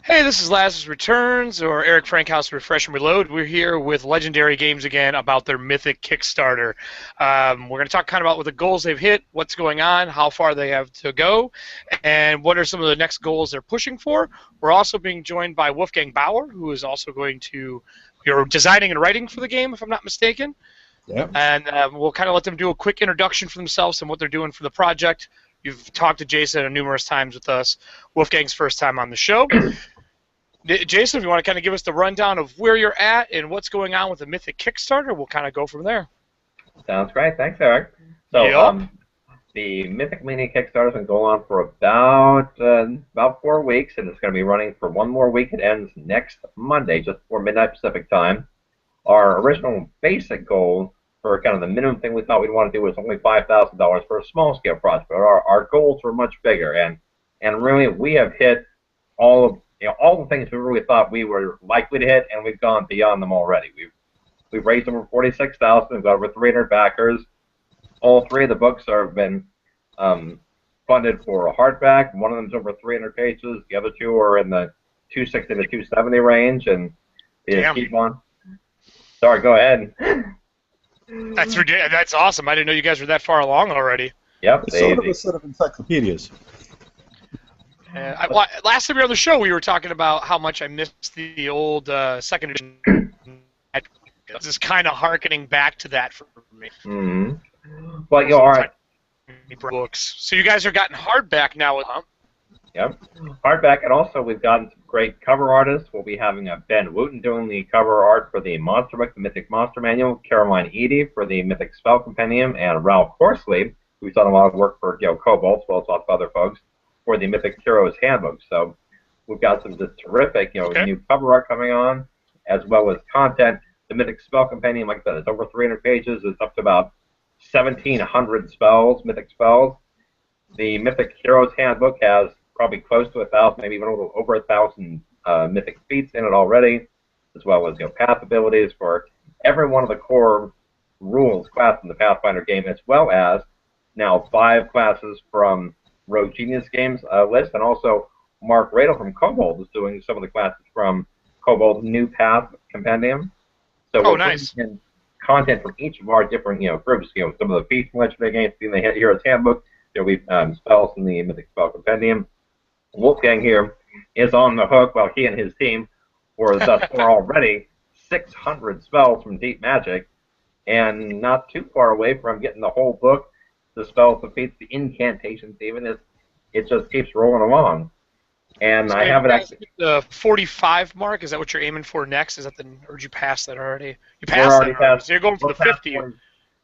Hey, this is Lazarus Returns, or Eric Frankhouse Refresh and Reload. We're here with Legendary Games again about their Mythic Kickstarter. We're going to talk kind of about what the goals they've hit, what's going on, how far they have to go, and what are some of the next goals they're pushing for. We're also being joined by Wolfgang Baur, who is also going to, you're designing and writing for the game, if I'm not mistaken. Yep. And we'll kind of let them do a quick introduction for themselves and what they're doing for the project. You've talked to Jason numerous times with us. Wolfgang's first time on the show. Jason, if you want to kind of give us the rundown of where you're at and what's going on with the Mythic Kickstarter, we'll kind of go from there. Sounds great. Thanks, Eric. So, the Mythic Mini Kickstarter has been going on for about 4 weeks, and it's going to be running for one more week. It ends next Monday, just before midnight Pacific time. Our original basic goal for kind of the minimum thing we thought we'd want to do was only $5,000 for a small-scale project, but our goals were much bigger, and really we have hit all the things we really thought we were likely to hit, and we've gone beyond them already. We've raised over $46,000. We've got over 300 backers. All 3 of the books have been funded for a hardback. One of them is over 300 pages. The other 2 are in the 260 to 270 range, and they just keep on. Sorry, go ahead. That's awesome. I didn't know you guys were that far along already. Yep. It's sort of a set of encyclopedias. Last time we were on the show, we were talking about how much I missed the old second edition. This is kind of harkening back to that for me. Mm-hmm. Well, all right. Books. So you guys are gotten hardback now, huh? Yep. Hardback, and also we've gotten some great cover artists. We'll be having Ben Wooten doing the cover art for the Monster Book, the Mythic Monster Manual, Caroline Eady for the Mythic Spell Compendium, and Ralph Horsley, who's done a lot of work for Kobolds, as well as lots of other folks, for the Mythic Heroes Handbook. So we've got some just terrific, new cover art coming on, as well as content. The Mythic Spell Compendium, like I said, it's over 300 pages. It's up to about 1,700 spells, mythic spells. The Mythic Heroes Handbook has probably close to 1,000, maybe even a little over 1,000 mythic feats in it already, as well as path abilities for every one of the core rules class in the Pathfinder game, as well as now 5 classes from Rogue Genius Games list, and also Mark Radel from Kobold is doing some of the classes from Kobold's New Path Compendium. So nice. In content from each of our different groups. Some of the feats from Legendary Games in the Heroes Handbook. There'll be spells in the Mythic Spell Compendium. Wolfgang here is on the hook while he and his team were thus far already 600 spells from Deep Magic, and not too far away from getting the whole book. The spells, the feats, the incantations, even it just keeps rolling along. And so I haven't actually the 45 mark. Is that what you're aiming for next? Is that or did you pass that already? You passed that already. So you're going for the 50.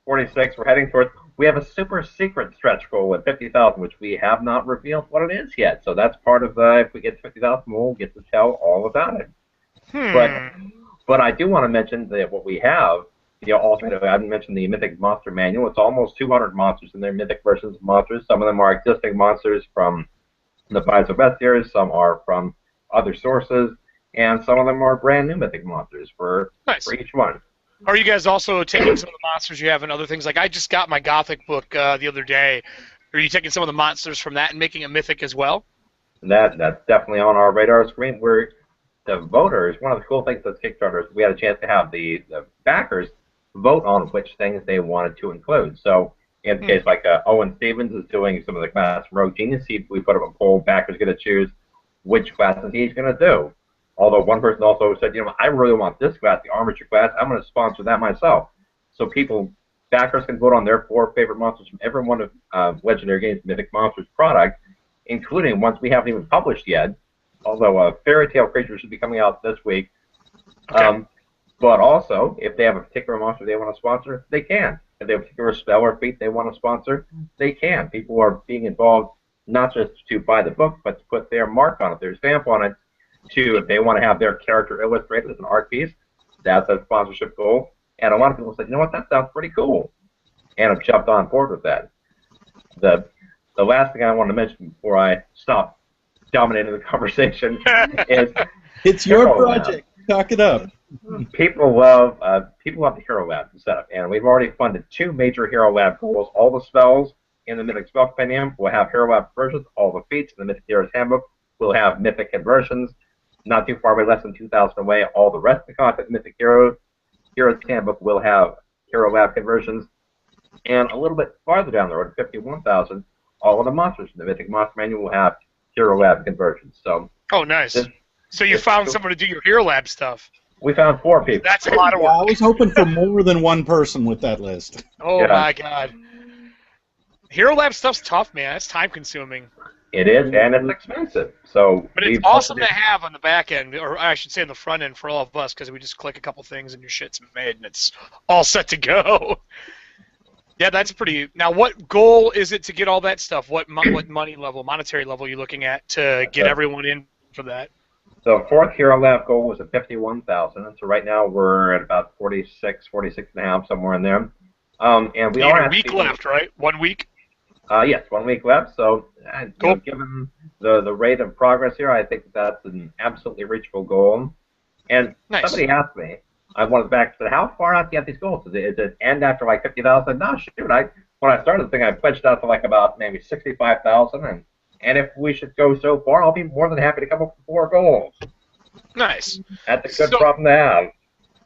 46. We're heading towards. We have a super secret stretch goal at 50,000, which we have not revealed what it is yet. So that's part of the. If we get to 50,000, we'll get to tell all about it. But I do want to mention that what we have. Also, I haven't mentioned the Mythic Monster Manual. It's almost 200 monsters in there, mythic versions of monsters. Some of them are existing monsters from the Paizo Bestiaries, some are from other sources, and some of them are brand new mythic monsters for each one. Are you guys also taking some of the monsters you have and other things? Like I just got my Gothic book the other day. Are you taking some of the monsters from that and making it mythic as well? That's definitely on our radar screen. We're the voters. One of the cool things with Kickstarter is we had a chance to have the backers vote on which things they wanted to include. So in the case like Owen Stevens is doing some of the class from Rogue Genius, we put up a poll, backers going to choose which classes he's going to do. Although one person also said, I really want this class, the Armature class, I'm going to sponsor that myself. So backers can vote on their 4 favorite monsters from every one of Legendary Games Mythic Monsters product, including ones we haven't even published yet, although Fairy Tale Creature should be coming out this week. Okay. But also, if they have a particular monster they want to sponsor, they can. If they have a particular spell or feat they want to sponsor, they can. People are being involved not just to buy the book, but to put their mark on it, their stamp on it, if they want to have their character illustrated as an art piece, that's a sponsorship goal. And a lot of people said, that sounds pretty cool, and have jumped on board with that. The last thing I want to mention before I stop dominating the conversation is it's your project. Talk it up. People love the Hero Lab setup, and we've already funded 2 major Hero Lab goals. All the spells in the Mythic Spell Compendium will have Hero Lab versions. All the feats in the Mythic Heroes Handbook will have Mythic conversions. not too far away, less than 2,000 away. All the rest of the content, Mythic Heroes Handbook will have Hero Lab conversions, and a little bit farther down the road, 51,000, all of the monsters in the Mythic Monster Manual will have Hero Lab conversions. So, oh, nice. So you found someone to do your Hero Lab stuff. We found 4 people. That's a lot of work. Yeah, I was hoping for more than one person with that list. Oh, my God. Hero Lab stuff's tough, man. It's time-consuming. It is, and it's expensive. So, but it's awesome to have on the back end, or I should say on the front end for all of us, because we just click a couple things and your shit's made, and it's all set to go. Yeah, that's pretty. Now, what goal is it to get all that stuff? What money level, monetary level, are you looking at to get everyone in for that? The 4th Hero Lab goal was at 51,000, and so right now we're at about 46 and a half, somewhere in there. And we are a week left, right? 1 week. Yes, 1 week left. So, cool. Given the rate of progress here, I think that's an absolutely reachable goal. And somebody asked me, I wanted back to how far out do you have these goals? Is it end after like 50,000? No, shoot. When I started the thing, I pledged out to like about maybe 65,000, and if we should go so far, I'll be more than happy to come up with 4 goals. Nice. That's a good problem to have.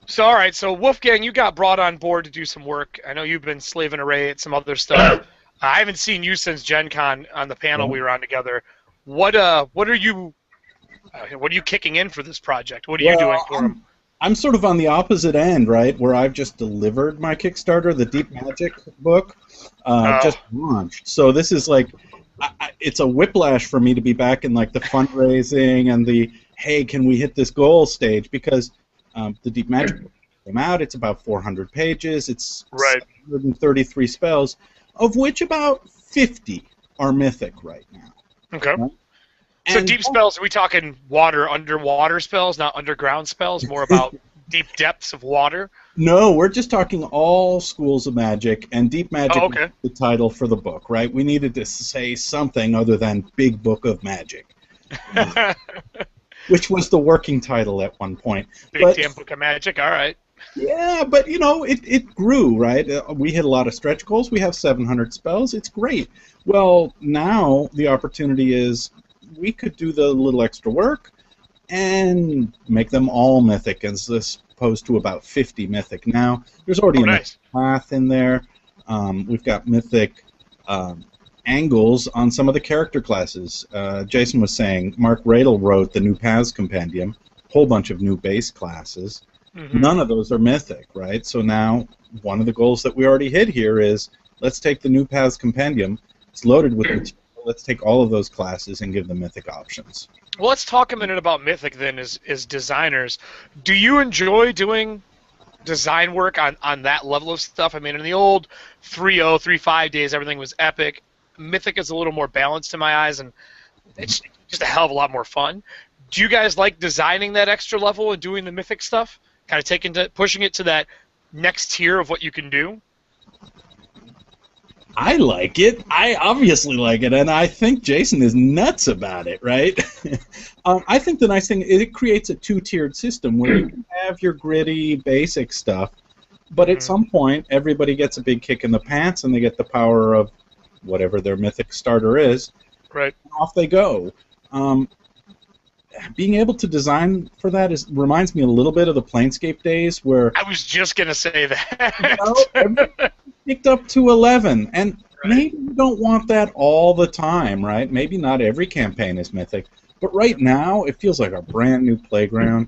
So, all right. So, Wolfgang, you got brought on board to do some work. I know you've been slaving away at some other stuff. I haven't seen you since Gen Con on the panel we were on together. What are you kicking in for this project? What are you doing for them? I'm sort of on the opposite end, right, where I've just delivered my Kickstarter, the Deep Magic book, just launched. So this is like, it's a whiplash for me to be back in like the fundraising and the, hey, can we hit this goal stage? Because the Deep Magic book came out, it's about 400 pages, it's 733 spells, of which about 50 are mythic right now. Okay. Right? So deep spells, are we talking underwater spells, not underground spells, more about deep depths of water? No, we're just talking all schools of magic, and Deep Magic is the title for the book, right? We needed to say something other than Big Book of Magic, which was the working title at one point. Damn Book of Magic, all right. Yeah, but, it grew, right? We hit a lot of stretch goals. We have 700 spells. It's great. Well, now the opportunity is we could do the little extra work and make them all mythic as opposed to about 50 mythic. Now, there's already a mythic path in there. We've got mythic angles on some of the character classes. Jason was saying Mark Radel wrote the New Paths Compendium, a whole bunch of new base classes. Mm-hmm. None of those are mythic, right? So now one of the goals that we already hit here is let's take the New Paths Compendium. It's loaded with material. Let's take all of those classes and give them mythic options. Well, let's talk a minute about mythic then as designers. Do you enjoy doing design work on that level of stuff? I mean, in the old 3.0, 3.5 days, everything was epic. Mythic is a little more balanced in my eyes, and it's just a hell of a lot more fun. Do you guys like designing that extra level and doing the mythic stuff? Kind of pushing it to that next tier of what you can do? I like it. I obviously like it, and I think Jason is nuts about it, right? I think the nice thing is it creates a two-tiered system where you can have your gritty, basic stuff, but at some point, everybody gets a big kick in the pants, and they get the power of whatever their mythic starter is. Right. And off they go. Being able to design for that reminds me a little bit of the Planescape days where... I was just going to say that. Picked up to 11, and maybe you don't want that all the time, right? Maybe not every campaign is mythic, but right now it feels like a brand new playground.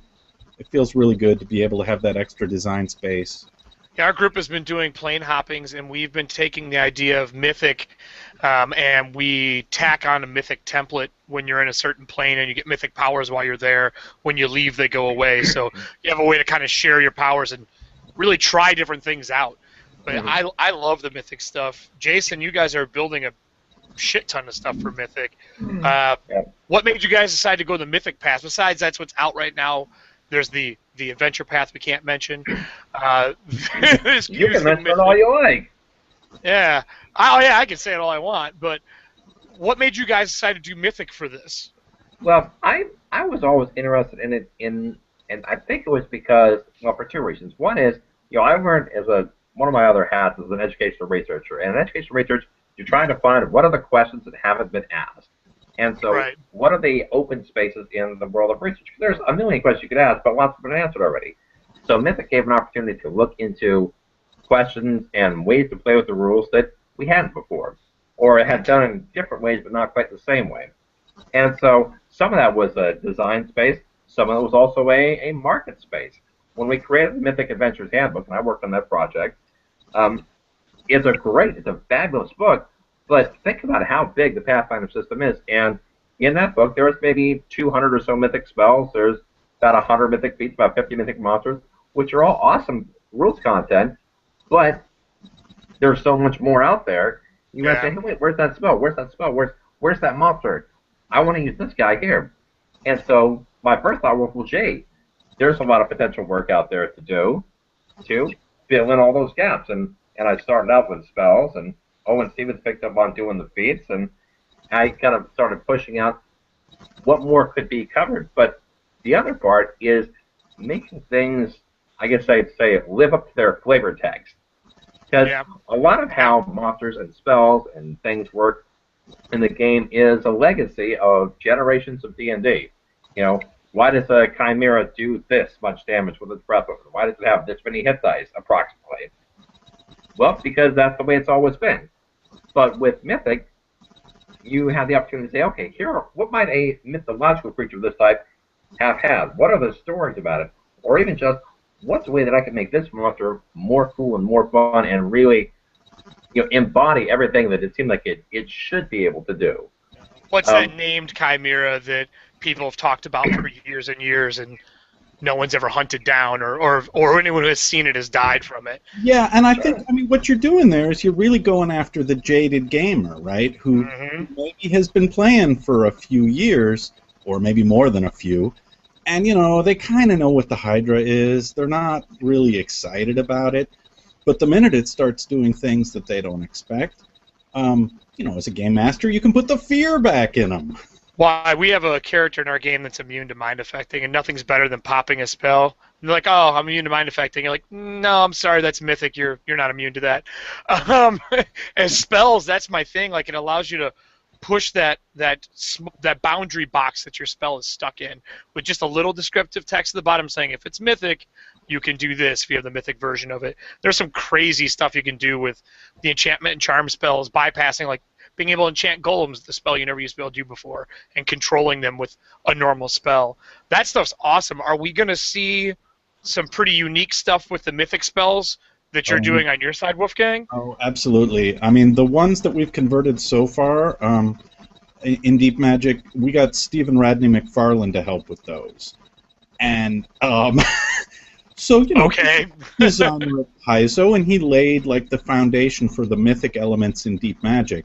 It feels really good to be able to have that extra design space. Yeah, our group has been doing plane hoppings, and we've been taking the idea of mythic, and we tack on a mythic template when you're in a certain plane, and you get mythic powers while you're there. When you leave, they go away. So you have a way to kind of share your powers and really try different things out. But I love the mythic stuff. Jason, you guys are building a shit ton of stuff for mythic. What made you guys decide to go the mythic path? Besides, that's what's out right now. There's the adventure path we can't mention. You can mention it all you like. Yeah. Oh, yeah, I can say it all I want. But what made you guys decide to do mythic for this? Well, I was always interested in it, and I think it was because, well, for two reasons. One is, I learned one of my other hats is an educational researcher. And in educational research, you're trying to find what are the questions that haven't been asked. And so, Right. what are the open spaces in the world of research? There's a million questions you could ask, but lots have been answered already. So Mythic gave an opportunity to look into questions and ways to play with the rules that we hadn't before, or had done in different ways, but not quite the same way. And so some of that was a design space. Some of it was also a market space. When we created the Mythic Adventures Handbook, and I worked on that project, it's a fabulous book, but think about how big the Pathfinder system is. And in that book, there was maybe 200 or so mythic spells. There's about 100 mythic feats, about 50 mythic monsters, which are all awesome rules content, but there's so much more out there. You gotta say, hey, wait, where's that spell? Where's that spell? Where's that monster? I want to use this guy here. And so my first thought was, well, gee, there's a lot of potential work out there to do to fill in all those gaps. And I started out with spells, and Owen Stevens picked up on doing the feats, and I kind of started pushing out what more could be covered. But the other part is making things, I guess I'd say, live up to their flavor text. Because a lot of how monsters and spells and things work in the game is a legacy of generations of D&D. You know, why does a chimera do this much damage with its breath weapon? Why does it have this many hit dice, approximately? Well, because that's the way it's always been. But with Mythic, you have the opportunity to say, okay, what might a mythological creature of this type have had? What are the stories about it? Or even just, what's a way that I can make this monster more cool and more fun and really, embody everything that it seemed like it should be able to do? What's that named chimera that people have talked about for years and years, and no one's ever hunted down, or anyone who has seen it has died from it? Yeah, and I think, what you're doing there is you're really going after the jaded gamer, right? Who maybe has been playing for a few years, or maybe more than a few, and, they kind of know what the Hydra is. They're not really excited about it, but the minute it starts doing things that they don't expect, as a game master, you can put the fear back in them. Why, we have a character in our game that's immune to mind affecting, and nothing's better than popping a spell. And they're like, "Oh, I'm immune to mind affecting." You're like, "No, I'm sorry, that's mythic. You're not immune to that." As spells, that's my thing. Like, it allows you to push that boundary box that your spell is stuck in with just a little descriptive text at the bottom saying, if it's mythic, you can do this if you have the mythic version of it. There's some crazy stuff you can do with the enchantment and charm spells, bypassing, like, being able to enchant golems, the spell you never used to be able to do before, and controlling them with a normal spell. That stuff's awesome. Are we going to see some pretty unique stuff with the mythic spells that you're doing on your side, Wolfgang? Oh, absolutely. I mean, the ones that we've converted so far, in Deep Magic, we got Stephen Radney McFarlane to help with those. And, so, he's on Paizo, and he laid, like, the foundation for the mythic elements in Deep Magic.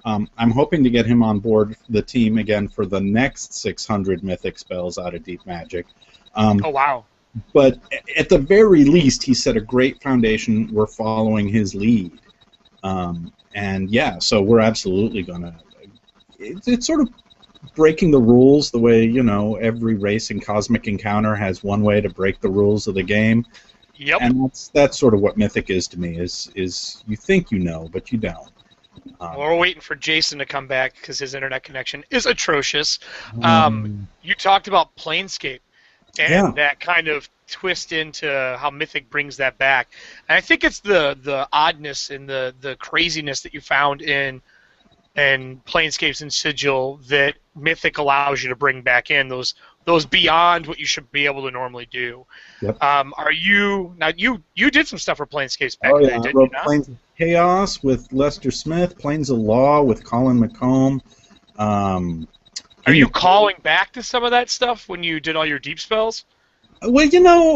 I'm hoping to get him on board the team again for the next 600 mythic spells out of Deep Magic. Oh, wow. But at the very least, he set a great foundation. We're following his lead. And, yeah, so we're absolutely going to... It's sort of breaking the rules the way, every race in Cosmic Encounter has one way to break the rules of the game. Yep. And that's sort of what Mythic is to me, is you think you know, but you don't. We're waiting for Jason to come back because his internet connection is atrocious. You talked about Planescape and that kind of twist into how Mythic brings that back. And I think it's the oddness and the craziness that you found in Planescapes and Sigil that Mythic allows you to bring back in, those beyond what you should be able to normally do. Yep. Are you now? You did some stuff for Planescapes back then, didn't I you? wrote Planes of Chaos with Lester Smith, Planes of Law with Colin McComb. Are you calling back to some of that stuff when you did all your deep spells? Well,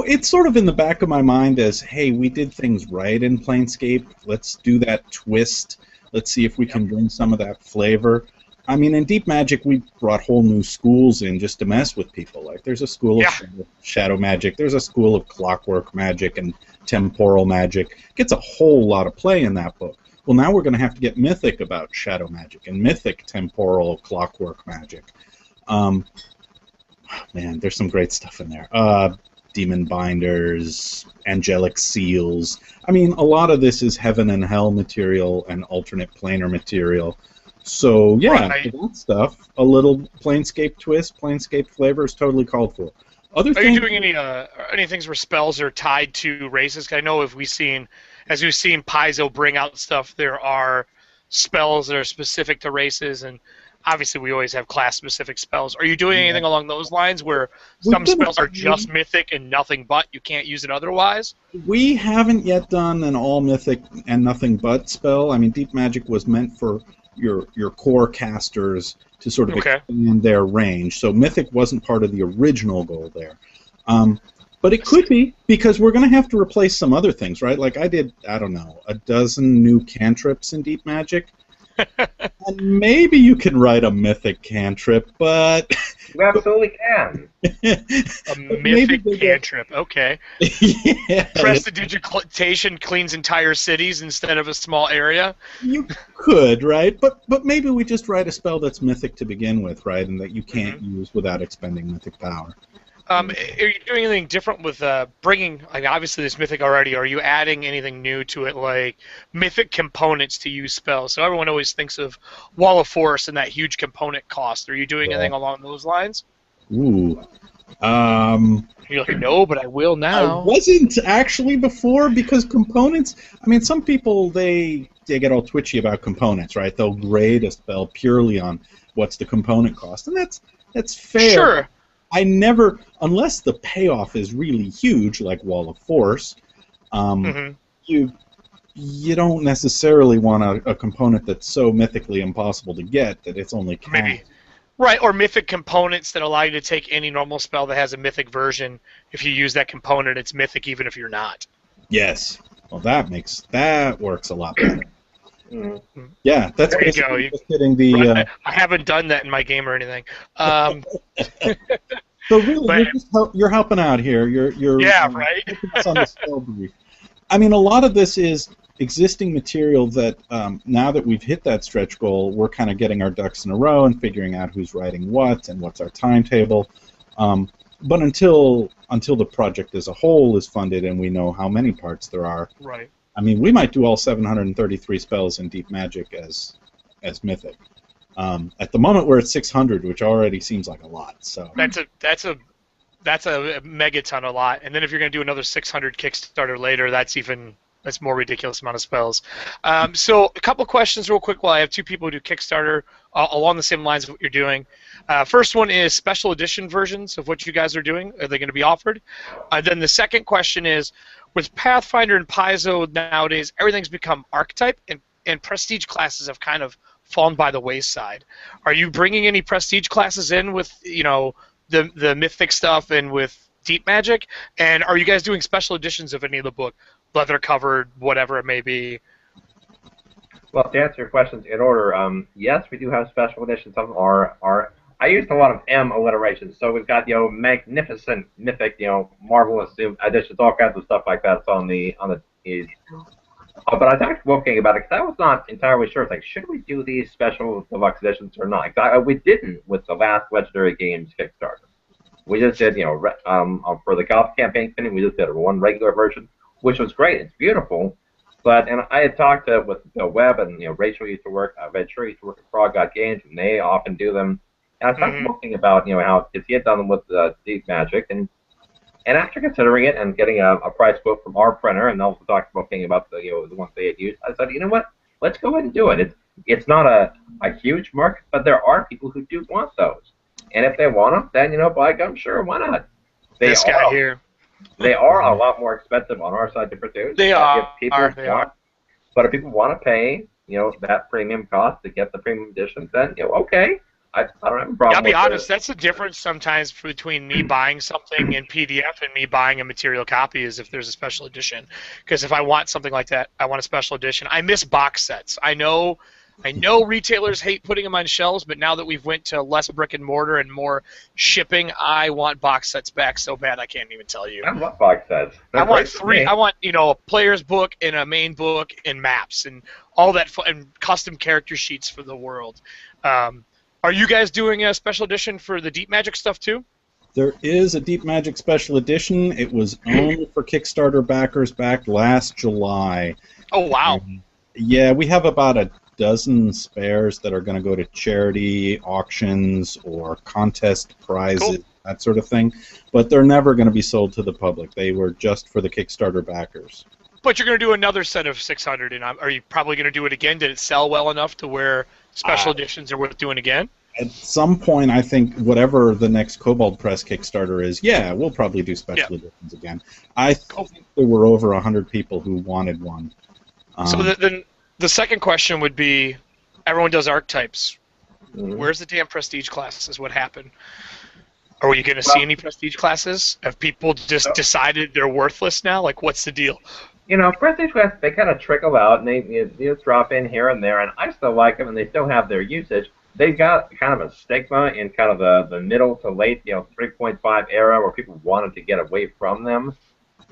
it's sort of in the back of my mind as, hey, we did things right in Planescape. Let's do that twist. Let's see if we can bring some of that flavor. I mean, in Deep Magic, we brought whole new schools in just to mess with people. Like, there's a school of shadow magic. There's a school of clockwork magic and temporal magic. Gets a whole lot of play in that book. Well, now we're going to have to get mythic about shadow magic and mythic temporal clockwork magic. Man, there's some great stuff in there. Demon binders, angelic seals. I mean, a lot of this is heaven and hell material and alternate planar material. So yeah, Right. for that stuff, a little Planescape twist, Planescape flavor is totally called for. Other Are you things, doing any things where spells are tied to races? 'Cause I know if as we've seen Paizo bring out stuff, there are spells that are specific to races, and obviously we always have class-specific spells. Are you doing yeah, anything along those lines where we've some done a spells are few. just mythic and nothing but you can't use it otherwise? We haven't yet done an all mythic and nothing but spell. I mean, deep magic was meant for your core casters to sort of Okay. expand their range. So mythic wasn't part of the original goal there. Um, but it could be because we're going to have to replace some other things, right? Like I did, I don't know, a dozen new cantrips in deep magic. And maybe you can write a mythic cantrip, but You absolutely can. A maybe mythic cantrip. Okay. yeah, Prestidigitation cleans entire cities instead of a small area. you could, right? But maybe we just write a spell that's mythic to begin with, right? And that you can't use without expending mythic power. Are you doing anything different with bringing? Like, obviously, this mythic already. Are you adding anything new to it, like mythic components to use spells? So everyone always thinks of Wall of Force and that huge component cost. Are you doing Yeah. anything along those lines? Ooh. You're like, no, but I will I now. wasn't actually before because components. I mean, some people they get all twitchy about components, right? They'll grade a spell purely on what's the component cost, and that's fair. Sure. I never, unless the payoff is really huge, like Wall of Force, you don't necessarily want a component that's so mythically impossible to get that it's only cast. Maybe. Right, or mythic components that allow you to take any normal spell that has a mythic version. If you use that component, it's mythic even if you're not. Yes. Well, that works a lot better. Mm-hmm. Yeah, that's There you basically go. just getting the. Right. I haven't done that in my game or anything. So really, But- you're helping out here. You're Yeah, right. helping us on the spell brief. I mean, a lot of this is existing material that now that we've hit that stretch goal, we're kind of getting our ducks in a row and figuring out who's writing what and what's our timetable. But until the project as a whole is funded and we know how many parts there are, Right. I mean, we might do all 733 spells in Deep Magic as Mythic. At the moment, we're at 600, which already seems like a lot. So That's a megaton a lot. And then if you're going to do another 600 Kickstarter later, that's more ridiculous amount of spells. So a couple questions real quick while I have two people who do Kickstarter along the same lines of what you're doing. First one is special edition versions of what you guys are doing. Are they going to be offered? Then the second question is, with Pathfinder and Paizo nowadays, everything's become archetype, and prestige classes have kind of fallen by the wayside. Are you bringing any prestige classes in with the mythic stuff and with Deep Magic? And are you guys doing special editions of any of the book, leather covered, whatever it may be? Well, to answer your questions in order, yes, we do have special editions of our. I used a lot of M alliterations, so we've got magnificent, mythic, marvelous editions, all kinds of stuff like that. It's on the. But I talked to Wolfgang about it because I was not entirely sure. It's like, should we do these special deluxe editions or not? We didn't with the last Legendary Games Kickstarter. We just did, for the golf campaign spinning, we just did one regular version, which was great. It's beautiful. And I had talked with Bill Webb and Rachel used to work. Rachel used to work at Frog Got Games, and they often do them. And I started talking about how because he had done them with Deep Magic, and after considering it and getting a price quote from our printer, and also talking about the ones they had used, I said, you know what? Let's go ahead and do it. It's not a huge market, but there are people who do want those, and if they want them, then by gum, sure, why not? This guy here. They are a lot more expensive on our side to produce. They are. But if people want to pay, that premium cost to get the premium edition, then okay. I don't have a problem. I'll be honest. That's the difference sometimes between me buying something in PDF and me buying a material copy is if there's a special edition. Because if I want something like that, I want a special edition. I miss box sets. I know retailers hate putting them on shelves, but now that we've went to less brick and mortar and more shipping, I want box sets back so bad I can't even tell you. I love box sets. I want three. I want a player's book and a main book and maps and all that and custom character sheets for the world. Are you guys doing a special edition for the Deep Magic stuff too? There is a Deep Magic special edition. It was only for Kickstarter backers back last July. Oh wow! Yeah, we have about a dozen spares that are going to go to charity auctions or contest prizes, Cool. that sort of thing. But they're never going to be sold to the public. They were just for the Kickstarter backers. But you're going to do another set of 600, and are you probably going to do it again? Did it sell well enough to where special editions are worth doing again? At some point, I think whatever the next Kobold Press Kickstarter is, yeah, we'll probably do special editions again. I think there were over 100 people who wanted one. So then the second question would be, everyone does archetypes. Where's the damn prestige classes? What happened? Are you going to see any prestige classes? Have people just decided they're worthless now? Like, what's the deal? You know, prestige classes, they kind of trickle out, and they drop in here and there, and I still like them, and they still have their usage. They've got kind of a stigma in kind of the middle to late, 3.5 era where people wanted to get away from them.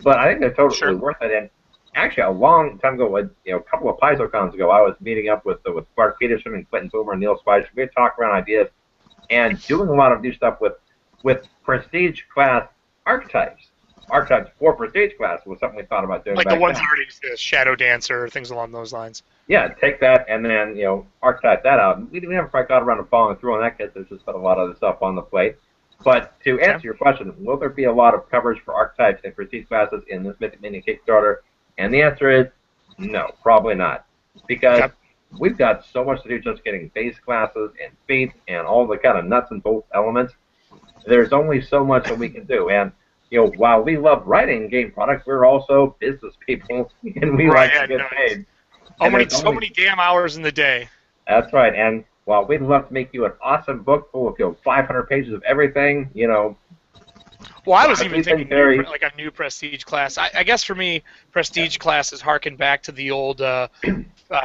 But I think they're totally worth it. And actually, a long time ago, a couple of PaizoCons ago, I was meeting up with Bart Peterson and Quentin Boomer and Neil Spicer. We had talked around ideas and doing a lot of new stuff with prestige class archetypes. Archetypes for prestige class was something we thought about doing. Like back the ones then. already exist, Shadow Dancer, things along those lines. Yeah, take that and then, archetype that out. We never quite got around to following through on that because there's just been a lot of other stuff on the plate. But to answer your question, will there be a lot of coverage for archetypes and prestige classes in this Mythic Mini Kickstarter? And the answer is no, probably not. Because we've got so much to do just getting base classes and feats and all the kind of nuts and bolts elements. There's only so much that we can do. And while we love writing game products, we're also business people, and we like to get paid. So many damn hours in the day. That's right. And while we'd love to make you an awesome book full of 500 pages of everything, Well, I was even thinking like a new prestige class. I guess for me, prestige classes harken back to the old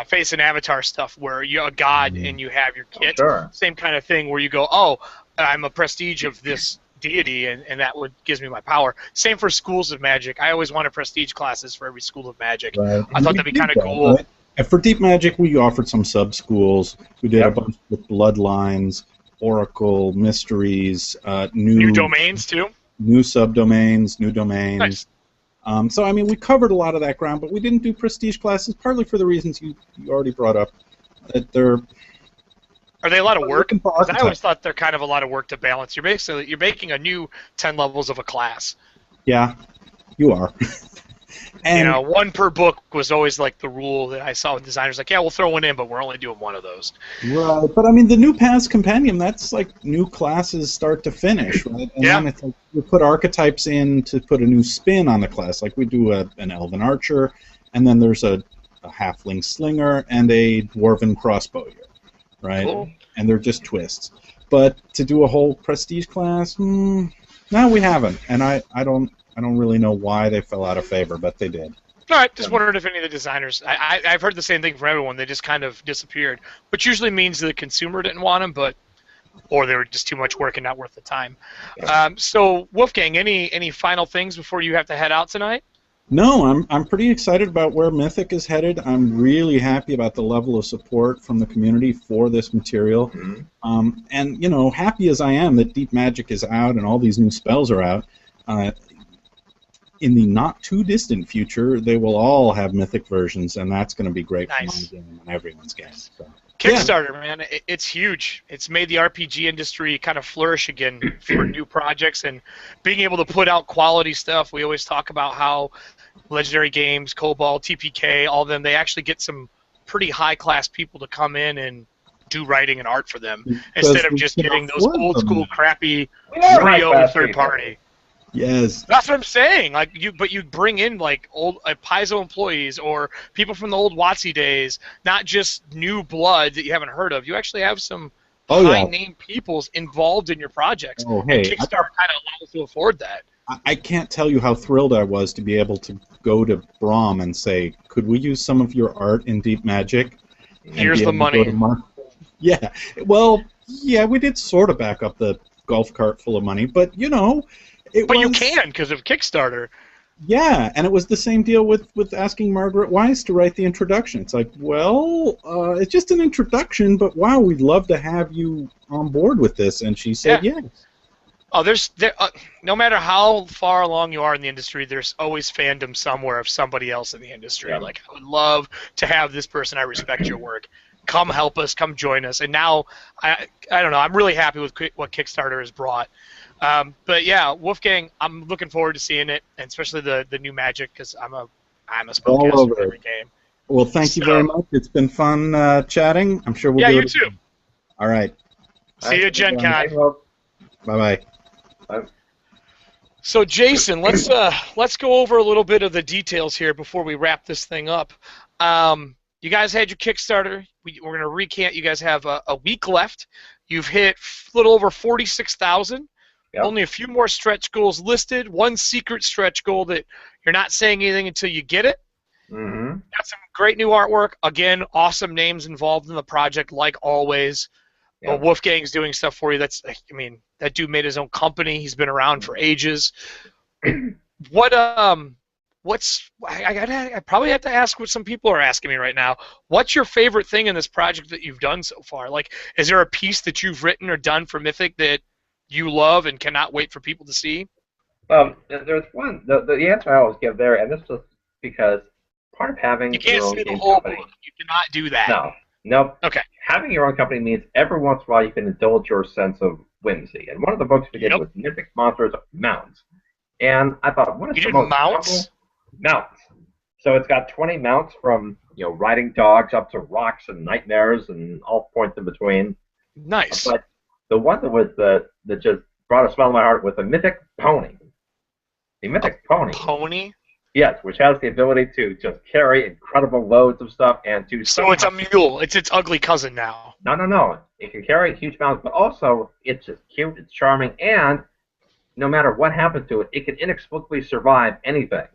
Face and Avatar stuff where you're a god and you have your kit. Same kind of thing where you go, oh, I'm a prestige of this deity, and that gives me my power. Same for schools of magic. I always wanted prestige classes for every school of magic. Right. I thought that'd be kind of cool. Right? And for Deep Magic, we offered some sub-schools. We did a bunch with Bloodlines, Oracle, Mysteries, new domains, too? New subdomains, new domains. Nice. So, I mean, we covered a lot of that ground, but we didn't do prestige classes, partly for the reasons you already brought up. That they're... Are they a lot of work? Because I always thought they're kind of a lot of work to balance. You're making a new 10 levels of a class. Yeah, you are. And one per book was always like the rule that I saw with designers. Like, yeah, we'll throw one in, but we're only doing one of those. Right, but I mean, the new Paths Compendium, that's like new classes start to finish, right? And then it's like we put archetypes in to put a new spin on the class. Like we do an Elven Archer, and then there's a Halfling Slinger and a Dwarven Crossbowyer, right? Cool. And they're just twists. But to do a whole prestige class, no, we haven't. And I don't really know why they fell out of favor, but they did. All right, just wondered if any of the designers... I've heard the same thing from everyone. They just kind of disappeared, which usually means the consumer didn't want them, or they were just too much work and not worth the time. So, Wolfgang, any final things before you have to head out tonight? No, I'm pretty excited about where Mythic is headed. I'm really happy about the level of support from the community for this material. And, happy as I am that Deep Magic is out and all these new spells are out, in the not-too-distant future, they will all have Mythic versions, and that's going to be great for my game and everyone's game. So. Kickstarter, man, it's huge. It's made the RPG industry kind of flourish again for new projects and being able to put out quality stuff. We always talk about how Legendary Games, Cobalt, TPK, all of them, they actually get some pretty high-class people to come in and do writing and art for them instead of just getting those old-school, crappy trio third-party. Yes. That's what I'm saying. But you bring in old Paizo employees or people from the old WotC days, not just new blood that you haven't heard of. You actually have some high-name peoples involved in your projects. Oh, hey, and Kickstarter kind of allows to afford that. I can't tell you how thrilled I was to be able to go to Braum and say, could we use some of your art in Deep Magic? Here's the money. Yeah. Well, yeah, we did sort of back up the golf cart full of money, but, you can because of Kickstarter. Yeah, and it was the same deal with asking Margaret Weiss to write the introduction. It's like, well, it's just an introduction, but wow, we'd love to have you on board with this. And she said yes. Oh, no matter how far along you are in the industry, there's always fandom somewhere of somebody else in the industry. I would love to have this person. I respect your work. come help us, come join us. And now, I don't know, I'm really happy with what Kickstarter has brought. But yeah, Wolfgang, I'm looking forward to seeing it, and especially the new Magic, because I'm a All spellcaster for over. every game. Well, thank you very much. It's been fun chatting. I'm sure we'll do you it too. again. All right. See you at Gen Con. Bye-bye. Bye. So Jason, let's go over a little bit of the details here before we wrap this thing up. You guys had your Kickstarter. We're going to recant. You guys have a week left. You've hit a little over 46,000. Yep. Only a few more stretch goals listed. One secret stretch goal that you're not saying anything until you get it. Mm-hmm. Got some great new artwork. Again, awesome names involved in the project, like always. Yep. But Wolfgang's doing stuff for you. That dude made his own company. He's been around for ages. I probably have to ask what some people are asking me right now. What's your favorite thing in this project that you've done so far? Like, is there a piece that you've written or done for Mythic that you love and cannot wait for people to see? There's one. The answer I always give there, and this is because part of having you can't your own see the game whole company. book. You cannot do that. No. Nope. Okay. Having your own company means every once in a while you can indulge your sense of whimsy. And one of the books we did was Mythic Monsters Mounts. And I thought, what is the most mounts? Mounts. So it's got 20 mounts from riding dogs up to rocks and nightmares and all points in between. Nice. But the one that just brought a smile to my heart was a Mythic Pony. The Mythic Pony. Pony? Yes, which has the ability to just carry incredible loads of stuff and to... So it's a mule. It's its ugly cousin now. No. It can carry huge amounts, but also it's just cute, it's charming, and no matter what happens to it, it can inexplicably survive anything.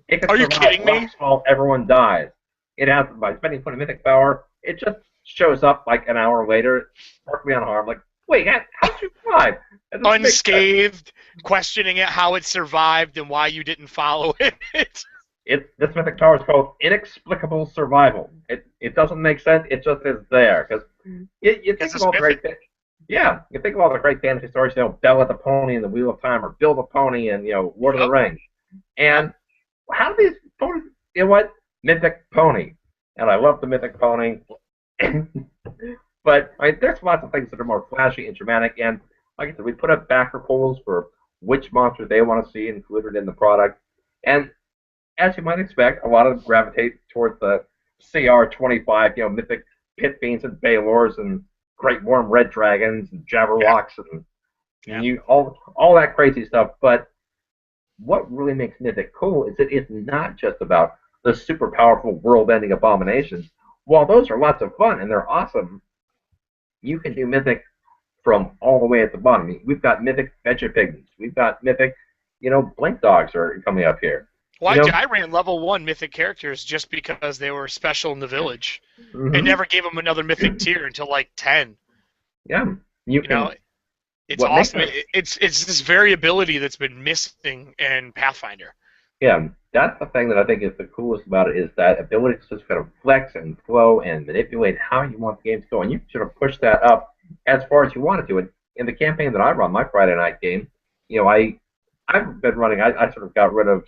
It can Are you kidding me? While everyone dies. It has, by spending a point of mythic power, it just shows up like an hour later, perfectly unharmed, like, wait, how did you survive? Unscathed, questioning it, how it survived and why you didn't follow it. This mythic power is called inexplicable survival. It doesn't make sense. It just is there because you think of all the great you think of all the great fantasy stories. Bella the Pony and the Wheel of Time, or Bill the Pony and Lord of the Rings. And how do these ponies? You know what? Mythic Pony, and I love the Mythic Pony. But there's lots of things that are more flashy and dramatic. And like I said, we put up backer polls for which monster they want to see included in the product. And as you might expect, a lot of them gravitate towards the CR25, mythic pit fiends and Baylors and great warm red dragons and Jabberwocks and all that crazy stuff. But what really makes Mythic cool is that it's not just about the super powerful world-ending abominations. While those are lots of fun and they're awesome, you can do Mythic from all the way at the bottom. We've got Mythic Vegapigments. We've got Mythic, Blink Dogs are coming up here. Well, I ran level 1 Mythic characters just because they were special in the village. Mm-hmm. And never gave them another Mythic tier until like 10. Yeah. It's awesome. It's this variability that's been missing in Pathfinder. Yeah, that's the thing that I think is the coolest about it, is that ability to just kind of flex and flow and manipulate how you want the game to go. And you can sort of push that up as far as you want it to. And in the campaign that I run, my Friday night game, I've been running, I sort of got rid of,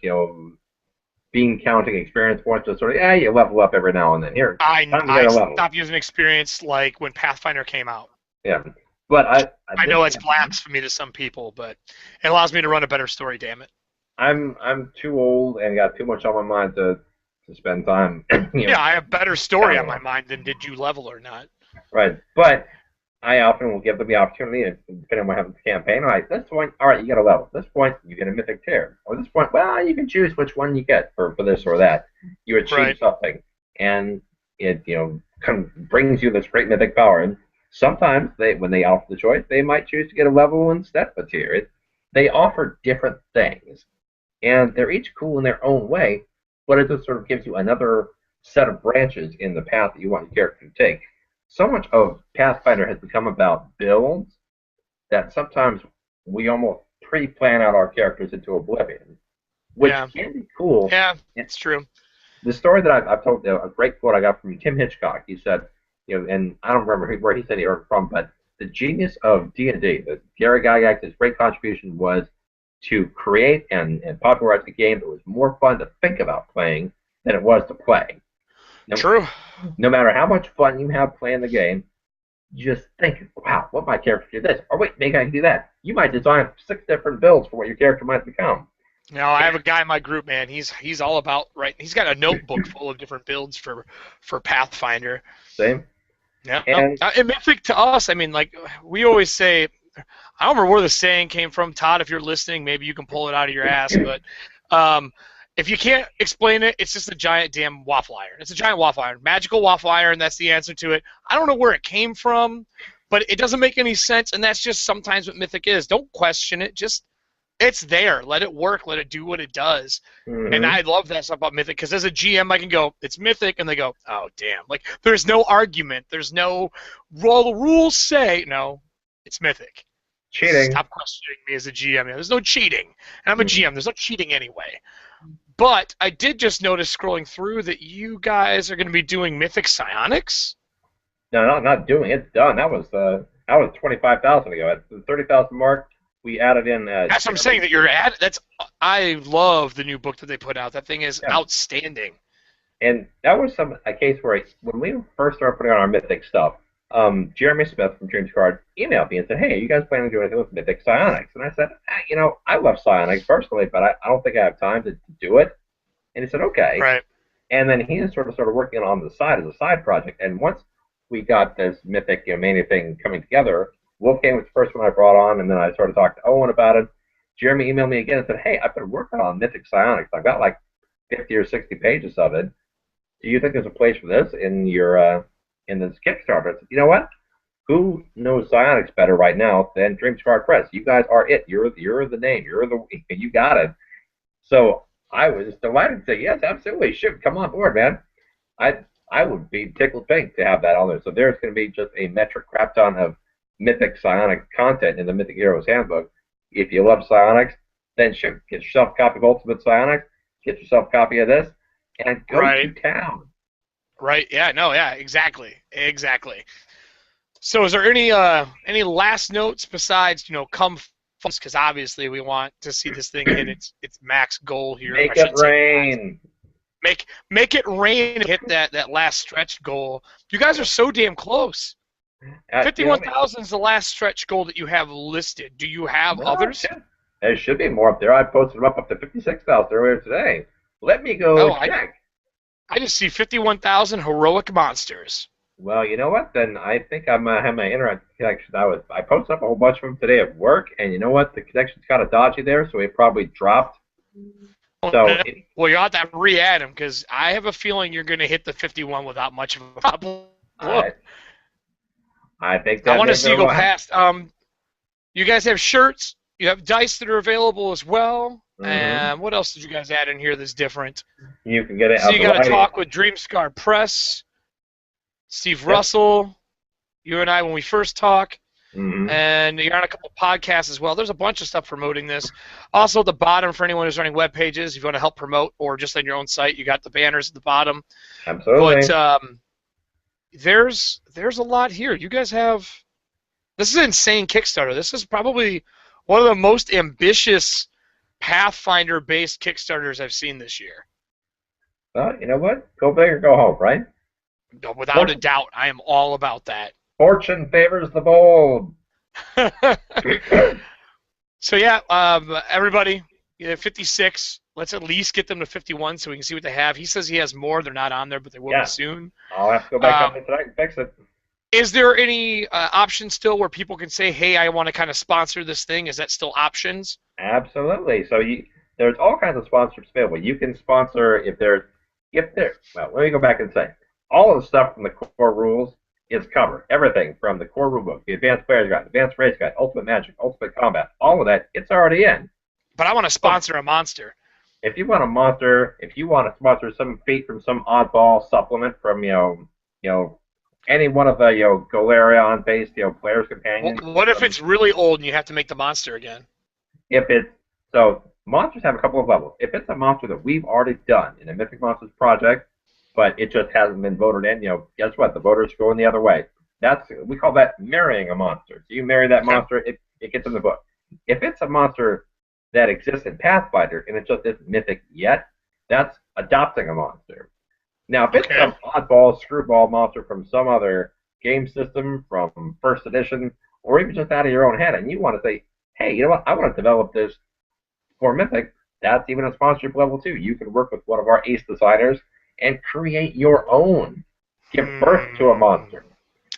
being counting experience points, just sort of, you level up every now and then. Here, I stopped using experience like when Pathfinder came out. Yeah, but I know it's blasphemy to some people, but it allows me to run a better story, damn it. I'm too old and got too much on my mind to spend time. I have better story on my mind than did you level or not. Right, but I often will give them the opportunity, depending on what happens in the campaign. All right, this point, all right, you get a level. This point, you get a mythic tier. Or this point, well, you can choose which one you get for this or that. You achieve something, and it kind of brings you this great mythic power. And sometimes when they offer the choice, they might choose to get a level instead of a tier. They offer different things, and they're each cool in their own way. But it just sort of gives you another set of branches in the path that you want your character to take. So much of Pathfinder has become about builds that sometimes we almost pre-plan out our characters into oblivion, which can be cool. Yeah, it's true. The story that I've told, a great quote I got from Tim Hitchcock. He said, and I don't remember where he said he heard it from, but the genius of D&D, that Gary Gygax's great contribution was to create and popularize a game that was more fun to think about playing than it was to play. True. No matter how much fun you have playing the game, you just think, wow, what my character do this? Or wait, maybe I can do that. You might design 6 different builds for what your character might become. Now I have a guy in my group, man. He's all about right. He's got a notebook full of different builds for Pathfinder. Same. Yeah. And And Mythic to us, I mean, like we always say, I don't remember where the saying came from. Todd, if you're listening, maybe you can pull it out of your ass. But if you can't explain it, it's just a giant damn waffle iron. It's a giant waffle iron, magical waffle iron. That's the answer to it. I don't know where it came from, but it doesn't make any sense. And that's just sometimes what Mythic is. Don't question it. Just it's there. Let it work. Let it do what it does. And I love that stuff about Mythic because as a GM, I can go, it's Mythic, and they go, oh damn. Like there's no argument. There's no, well, the rules say no. It's Mythic. cheating. Stop questioning me as a GM. There's no cheating. And I'm a GM. There's no cheating anyway. But I did just notice scrolling through that you guys are going to be doing Mythic Psionics. No, not doing it. It's done. That was 25,000 ago. At the 30,000 mark, we added in. That's what I'm saying. That you're at. I love the new book that they put out. That thing is outstanding. And that was a case where when we first started putting on our Mythic stuff, Jeremy Smith from Dreams Card emailed me and said, "Hey, are you guys planning to do anything with Mythic Psionics?" And I said, I love Psionics personally, but I don't think I have time to do it. And he said, "Okay." Right. And then he sort of working on the side as a side project. And once we got this Mythic Mania thing coming together, Wolfgang was the first one I brought on, and then I started talking to Owen about it. Jeremy emailed me again and said, "Hey, I've been working on Mythic Psionics. I've got like 50 or 60 pages of it. Do you think there's a place for this in your in this Kickstarter?" I said, "You know what? Who knows Psionics better right now than Dreams Card Press? You guys are it. You're the name. You got it." So I was delighted to say, "Yes, absolutely. Shoot, come on board, man." I would be tickled pink to have that on there. So there's going to be just a metric crap ton of Mythic Psionic content in the Mythic Heroes Handbook. If you love Psionics, then shoot, get yourself a copy of Ultimate Psionics, get yourself a copy of this, and go to town. Right. Yeah. No. Yeah. Exactly. So, is there any last notes besides come because obviously we want to see this thing hit its max goal here. Make it rain. Make it rain and hit that last stretch goal. You guys are so damn close. 51,000 is the last stretch goal that you have listed. Do you have others? There should be more up there. I posted them up to 56,000 earlier today. Let me go check. I just see 51,000 heroic monsters. Well, you know what? Then I think I have my internet connection. I posted up a whole bunch of them today at work, and you know what? The connection's kind of dodgy there, so it probably dropped. So well, you have to re-add them because I have a feeling you're going to hit the 51 without much of a problem. I think that I want to see you go past. You guys have shirts. You have dice that are available as well. And what else did you guys add in here that's different? You can get it. So you got to talk with Dreamscar Press, Steve Russell, you and I when we first talk, and you're on a couple podcasts as well. There's a bunch of stuff promoting this. Also at the bottom for anyone who's running web pages, if you want to help promote or just on your own site, you got the banners at the bottom. Absolutely. But there's a lot here. You guys have this is an insane Kickstarter. This is probably one of the most ambitious Pathfinder-based Kickstarters I've seen this year. Well, you know what? Go big or go home, right? Without a doubt, I am all about that. Fortune favors the bold. So yeah, everybody, 56. Let's at least get them to 51 so we can see what they have. He says he has more. They're not on there, but they will be soon. I'll have to go back up tonight and fix it. Is there any option still where people can say, "Hey, I want to kind of sponsor this thing"? Is that still options? Absolutely. So there's all kinds of sponsorships available. You can sponsor well, let me go back and say all of the stuff from the core rules is covered. Everything from the core rulebook, the advanced player's guide, advanced race guide, ultimate magic, ultimate combat, all of that, it's already in. But I want to sponsor a monster. If you want to sponsor some feat from some oddball supplement from any one of the Galarian based players companions. What if it's really old and you have to make the monster again? So monsters have a couple of levels. If it's a monster that we've already done in a Mythic Monsters project, but it just hasn't been voted in, guess what? The voters are going the other way. We call that marrying a monster. So you marry that monster, it gets in the book. If it's a monster that exists in Pathfinder and it just isn't Mythic yet, that's adopting a monster. Now, if it's Okay. some oddball, screwball monster from some other game system, from first edition, or even just out of your own head, and you want to say, hey, you know what, I want to develop this for Mythic, that's even a sponsorship level too. You can work with one of our ace designers and create your own. Give birth to a Hmm. monster.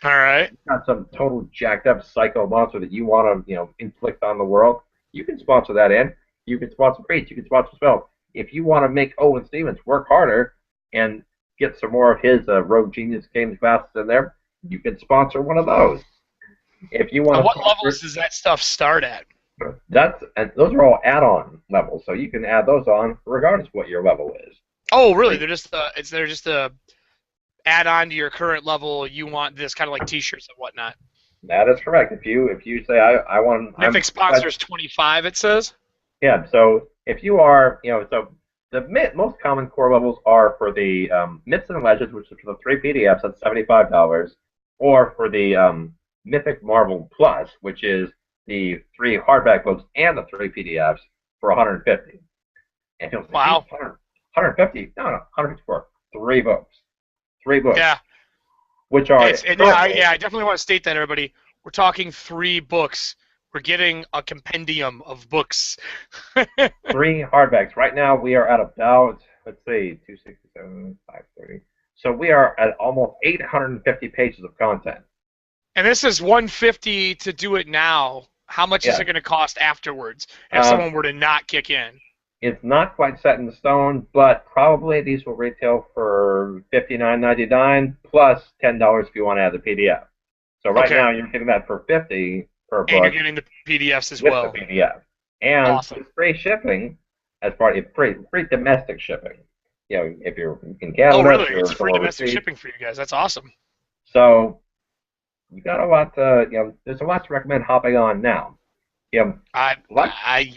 All right. Not some total jacked up psycho monster that you want to, inflict on the world. You can sponsor that in. You can sponsor creates. You can sponsor spells. If you want to make Owen Stevens work harder and get some more of his Rogue Genius games fast in there, you can sponsor one of those. If you want And to what sponsor levels does that stuff start at? and those are all add-on levels, so you can add those on regardless of what your level is. Oh, So really? They're just a add on to your current level. You want this kind of like T-shirts and whatnot. that is correct. If you say I want Mythic sponsors 25. It says. yeah. So if you are so the most common core levels are for the Myths and Legends, which is for the 3 PDFs at $75, or for the Mythic Marvel Plus, which is the 3 hardback books and the 3 PDFs for 150. And you'll say, Wow. 150? No, 150 for 3 books. 3 books, Yeah. which are Yeah. I definitely want to state that, everybody. We're talking 3 books. We're getting a compendium of books. 3 hardbacks. Right now we are at about, let's see, 267, 530. So we are at almost 850 pages of content. And this is 150 to do it now. How much is Yeah. it going to cost afterwards if Um, someone were to not kick in? it's not quite set in stone, but probably these will retail for $59.99 plus $10 if you want to add the PDF. So right Okay. now you're getting that for $50 per And you're book getting the PDFs as with the well. PDF, and Awesome. with free shipping as part of free domestic shipping. If you're in Canada, Oh, really? if you're It's free somewhere domestic overseas. shipping for you guys. That's awesome. So you got a lot. There's a lot to recommend hopping on now. Like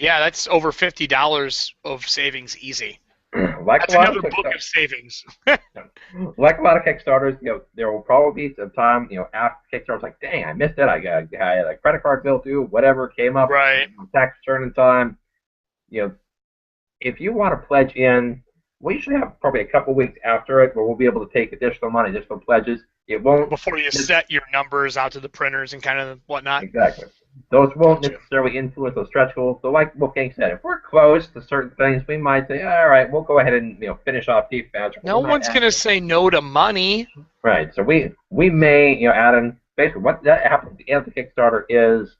Yeah, that's over $50 of savings easy. like a That's lot of another book of savings. like a lot of Kickstarters, there will probably be some time, after Kickstarter's like, dang, I missed it. I had a credit card bill due, whatever came up, Right. tax return in time. You know, if you want to pledge in, we usually have probably a couple weeks after it where we'll be able to take additional money, additional pledges. It won't Before you set your numbers out to the printers and kind of whatnot. exactly. Those won't Gotcha. necessarily influence those stretch goals. So, like Wolfgang said, if we're close to certain things, we might say, all right, we'll go ahead and finish off defense. No one's going to say no to money. Right. So we may add in basically what that happens at the end of the Kickstarter is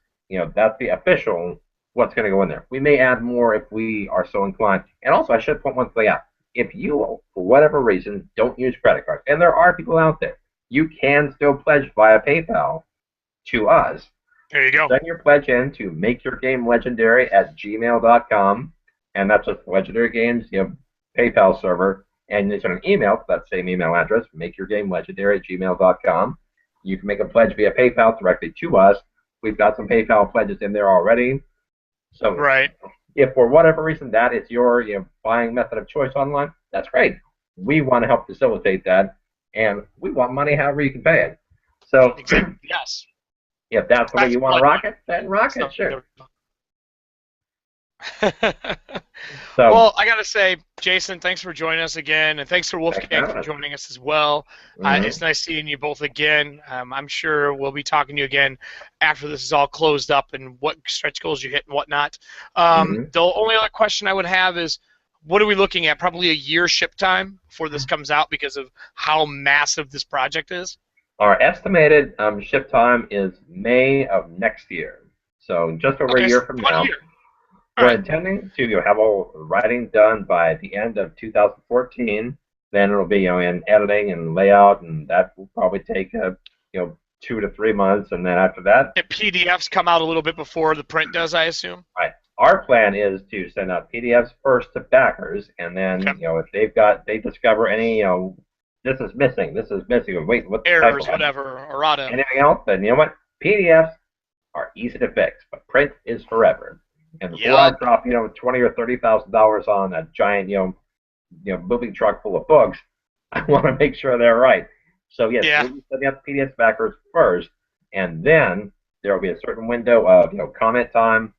that's the official what's going to go in there. We may add more if we are so inclined. And also, I should point one thing out: if you, for whatever reason, don't use credit cards, and there are people out there, you can still pledge via PayPal to us. There you go. Send your pledge in to makeyourgamelegendary@gmail.com, and that's just Legendary Games PayPal server. And you send an email to that same email address, makeyourgamelegendary@gmail.com. You can make a pledge via PayPal directly to us. We've got some PayPal pledges in there already. So Right. if for whatever reason that is your buying method of choice online, that's great. We want to help facilitate that, and we want money however you can pay it. So Exactly. Yes. if that's the way you want to rock it, then rock it, sure. So, well, I gotta say, Jason, thanks for joining us again, and thanks for Wolfgang for joining us as well. It's nice seeing you both again. I'm sure we'll be talking to you again after this is all closed up and what stretch goals you hit and whatnot. The only other question I would have is, what are we looking at? Probably a year ship time before this comes out because of how massive this project is? Our estimated ship time is May of next year, so just over a year from now. We're intending to have all writing done by the end of 2014. Then it'll be in editing and layout, and that will probably take 2 to 3 months, and then after that, the PDFs come out a little bit before the print does, I assume. Right. Our plan is to send out PDFs first to backers, and then if they discover any this is missing, wait, what's errors, whatever, errata. Anything else? Then you know what? PDFs are easy to fix, but print is forever. And before I drop $20,000 or $30,000 on a giant moving truck full of books, I want to make sure they're right. So yes, we'll be sending out the PDFs backers first, and then there will be a certain window of comment time,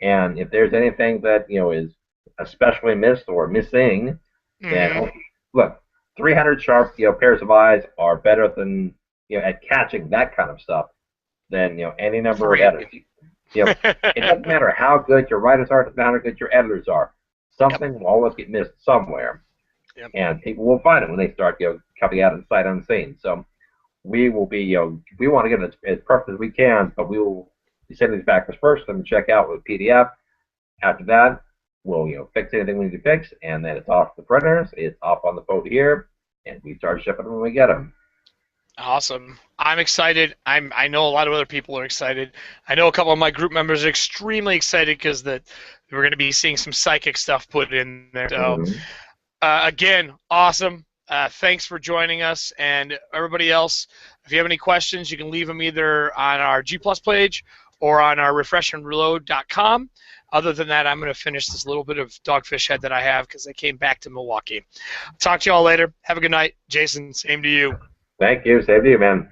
and if there's anything that is especially missed or missing, then look, 300 sharp, pairs of eyes are better than, at catching that kind of stuff than, any number of editors. It doesn't matter how good your writers are, it doesn't matter how good your editors are. Something will always get missed somewhere. Yep. And people will find it when they start, coming out of sight unseen. So we will be, we want to get it as perfect as we can, but we will be sending these backers first and check out with PDF. After that, we'll, fix anything we need to fix, and then it's off the printers, it's off on the boat here, and we start shipping them when we get them. Awesome. I'm excited. I know a lot of other people are excited. I know a couple of my group members are extremely excited because that we're going to be seeing some psychic stuff put in there. So, again, awesome. Thanks for joining us, and everybody else. If you have any questions, you can leave them either on our G+ page or on our refreshandreload.com. Other than that, I'm going to finish this little bit of Dogfish Head that I have because I came back to Milwaukee. Talk to you all later. Have a good night. Jason, same to you. Thank you. Same to you, man.